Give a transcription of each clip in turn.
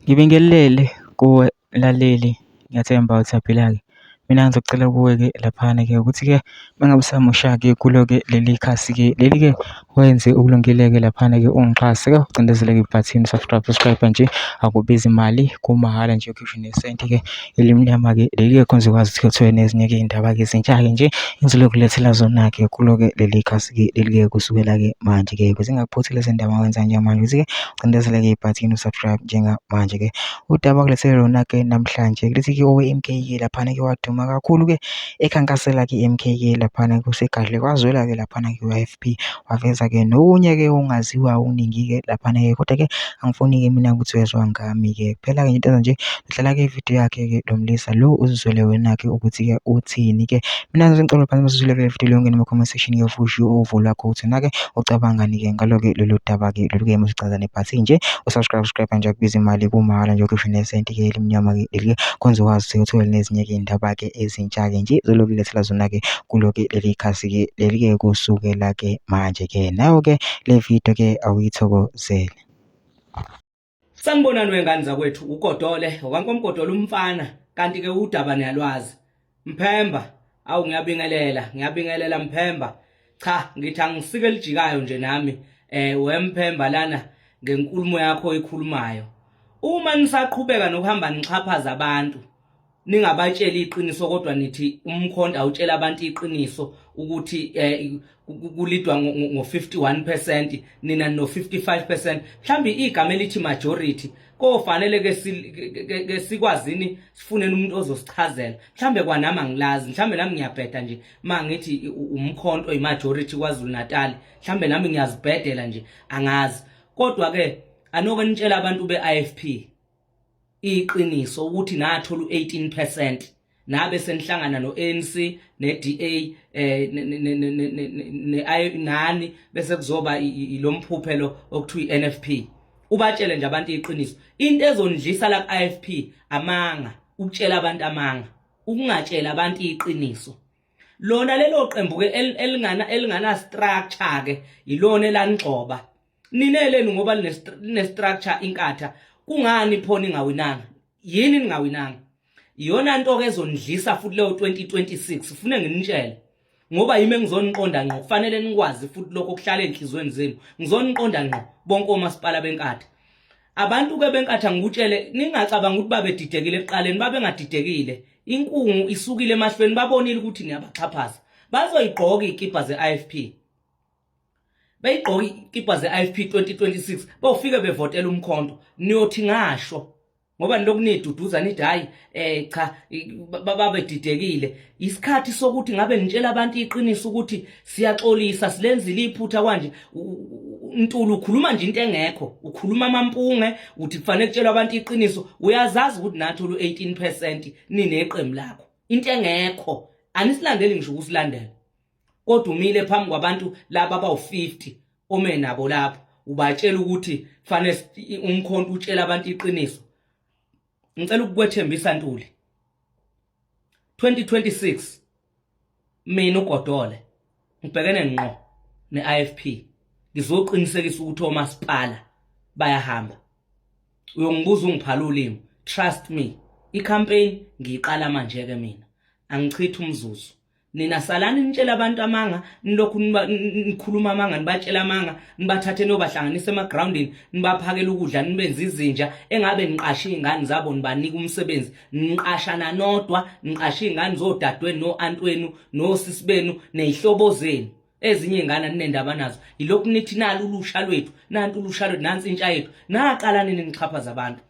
Ngibingelele kuwe mlaleli, ngiyathemba uthaphila-ke. Mina ngizocela kuwe-ke laphana-ke ukuthi-ke uma ngabe usamusha-ke kulo-ke leli khasi-ke leli-ke wenze okulungile-ke laphana-ke ungixhase-ke ucindezele-ke ibhathini subscribe nje, akubizi imali, kumahhala nje ukhiphe nesenti-ke elimnyama-ke leli-ke khona uzokwazi ukuthi uthole nezinye-ke iy'ndaba-ke ezintsha-ke nje engizokulethela zona-ke kulo-ke leli khasi-ke leli-ke kusukela-ke manje-ke ukuze ingakuphothi lezi ndaba ngiwenza njengamanje ukuthi-ke ucindezele-ke ibhathini usubscribe njengamanje-ke. Udaba kulethele lona-ke namhlanje lithi-ke owe-M_K-ke laphana-ke waduma kakhulu-ke ekhankasela-ke i-M_K-ke laphana kusegadle kwazwela-ke laphana-ke u-I_F_P waveza-ke nokunye-ke ongaziwa okuningi-ke laphana-ke kodwa-ke angifuni-ke mina ukuthi wezwa ngami-ke kuphela-ke into enza nje udlala-ke ividiyo yakhe-ke lo mlisa lo uzizwele wena-ke ukuthi-ke uthini-ke. Mina ngicela phansi masizwile-ke le vidiyo leyo ungene ema-comment section-ke futhi uvo lwakho uthi na-ke ucabangani-ke ngalo-ke lolu daba-ke lolu-ke masichaza nebhathini nje usubscribe nje akubiza imali kumahhala nje ukhiphe nesenti-ke elimnyama-ke leli-ke khona uzokwazi ukuthi uthole nezinye-ke iy'ndaba-ke ezintsha-ke nje zolokulethela zona-ke kulo-ke leli khasi-ke leli-ke kusukela-ke manje-ke nawe-ke le video-ke awuyithokozele. Sanibonani wengane zakwethu, uGodole wakwankomgodole umfana, kanti-ke udaba niyalwazi. Mphemba, awu ngiyabingelela Mphemba. Cha, ngithi angisike elijikayo nje nami wemphemba lana ngenkulumo yakho oyikhulumayo. Uma nisaqhubeka nokuhamba nixhaphaza abantu, ningabatshela iqiniso kodwa nithi umkhonto awutshela abantu iqiniso ukuthi kulidwa ngo-51%, nina no-55%. Mhlambe igama elithi majority kofanele ke sikwazini sifuneni umuntu ozosichazela. Mhlambe kwanami angilazi, mhlambe nami ngiyabheda nje mangithi umkhonto imajority kwaZulu Natal, mhlambe nami ngiyazibhedela nje angazi. Kodwa ke anoke nitshela abantu be-I_F_P iqiniso ukuthi nathola u-18%, nabe senihlangana no-ANC ne-DA nani bese kuzoba lo mphuphelo okuthiwa i-NFP. Ubatshele nje abantu iqiniso. Into ezondlisa la ku-I_F_P amanga, ukutshela abantu amanga, ukungatshela abantu iqiniso. Lona lelo qembu ke elingana structure ke ilona elanigxoba. Nineleni ngoba line structure inkatha. Kungani phone ingawinanga? Yini ningawinanga? Iyona nto ke ezondlisa futhi leyo 2026 ufune nginitshele. Ngoba yimi engizoniqonda ngqo, kufanele nikwazi futhi lokho kuhlala enhlizweni zenu. Ngizoniqonda ngqo bonke omasipala benkatha. Abantu ke benkatha ngikutshele ningacabanga ukuthi babe didekile eqaleni, babe ngadidekile. Inkungu isukile emahlweni, babonile ukuthi niyabaxhaphaza. Bazoyigqoka ikipa ze-I_F_P. Bayigqoka ikipa ze-I_F_P 2026 bawufike bevotela umkhonto niyothi ngasho ngoba niloku niduduza nithi hayi cha babe didekile. Isikhathi sokuthi ngabe nitshela abantu iqiniso ukuthi siyaxolisa silenzile iphutha kanje. Ntulu ukhuluma nje into engekho, ukhuluma amampunge uthi kufanele kutshela abantu iqiniso. Uyazazi ukuthi nathola u-18% nineqembu lakho, into engekho anisilandeli ngisho ukusilandela. Kodwa umile phambi kwabantu laba abawu-50 ome nabo lapho ubatshela ukuthi kufanele umkhonto utshela abantu iqiniso. Ngicela ukukwethembisa Ntuli, 2026 mina uGodole ngibhekene ngqo ne-I_F_P. Ngizoqinisekisa ukuthi omasipala bayahamba. Uyongibuza ungiphala ulimi, trust me, i-campaign ngiyiqala manje-ke mina, angichitha umzuzu. Nina salani nitshela abantu amanga, nilokhu nikhuluma amanga, nibatshela amanga, nibathathe nobahlanganisa emagroundini, nibaphakela ukudla, nibenza izinja engabe niqasha izingane zabo, nibanika umsebenzi, niqashana nodwa, niqasha izingane zodadweni no-antwenu nosisi benu nezihlobo zenu. Ezinye izingane ninendaba nazo. Yilokhu nithi nalo ulusha lwethu, nanti ulusha lwethu, nansi intsha yethu. Naqala nini nixhaphaza abantu.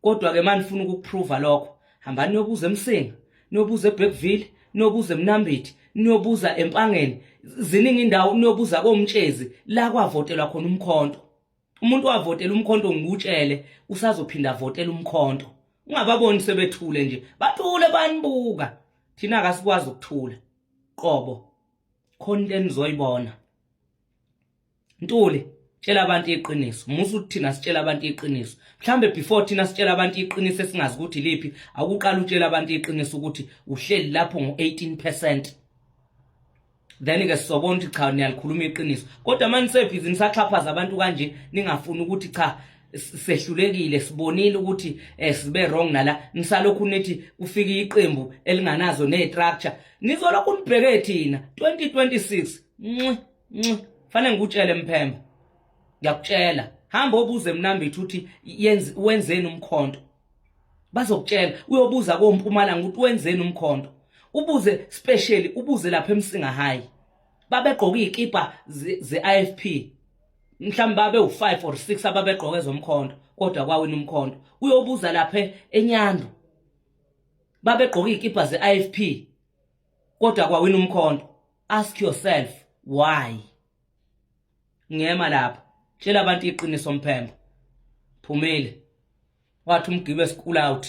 Kodwa ke manifuna ukuprova lokho, hambani niyobuza eMsinga, niyobuza eBergville, niyobuza eMnambithi, niyobuza eMpangeni, ziningi indawo, niyobuza koMtshezi la kwavotelwa khona umkhonto. Umuntu wavotela umkhonto ngikutshele usazophinda avotela umkhonto. Ungababoni sebethule nje, bathule banibuka. Thina akasikwazi ukuthula. Qobo khona into enizoyibona. Ntuli, tshela abantu iqiniso. Musu ukuthi thina sitshela abantu iqiniso. Mhlambe before thina sitshela abantu iqiniso esingazi ukuthi liphi, akuqala utshela abantu iqiniso ukuthi uhleli lapho ngo-18%. Then ke sizobona ukuthi cha niyalikhuluma iqiniso. Kodwa manje sebhizi nisaxhaphaza abantu kanje ningafuni ukuthi cha sehlulekile sibonile ukuthi sibe wrong nala nisalokhu nithi ufika iqembu elinganazo nestructure nizolokhu nibheke thina 2026 fanele ngikutshele Mphemba ngiyakutshela hamba obuze Mnambithi uthi wenzeni umkhonto bazokutshela uyobuza koMpumalanga ukuthi wenzeni umkhonto ubuze specially ubuze lapha eMsinga High babegqoka izikipa ze-IFP mhlawumbe babe u5 or 6 ababegqoke zomkhonto kodwa kwawina umkhonto uyobuza lapha eNyando babegqoka izikipa ze-IFP kodwa kwawina umkhonto ask yourself why ngiyema lapha tshela abantu iqiniso Mphemba phumile wathi umgibe school out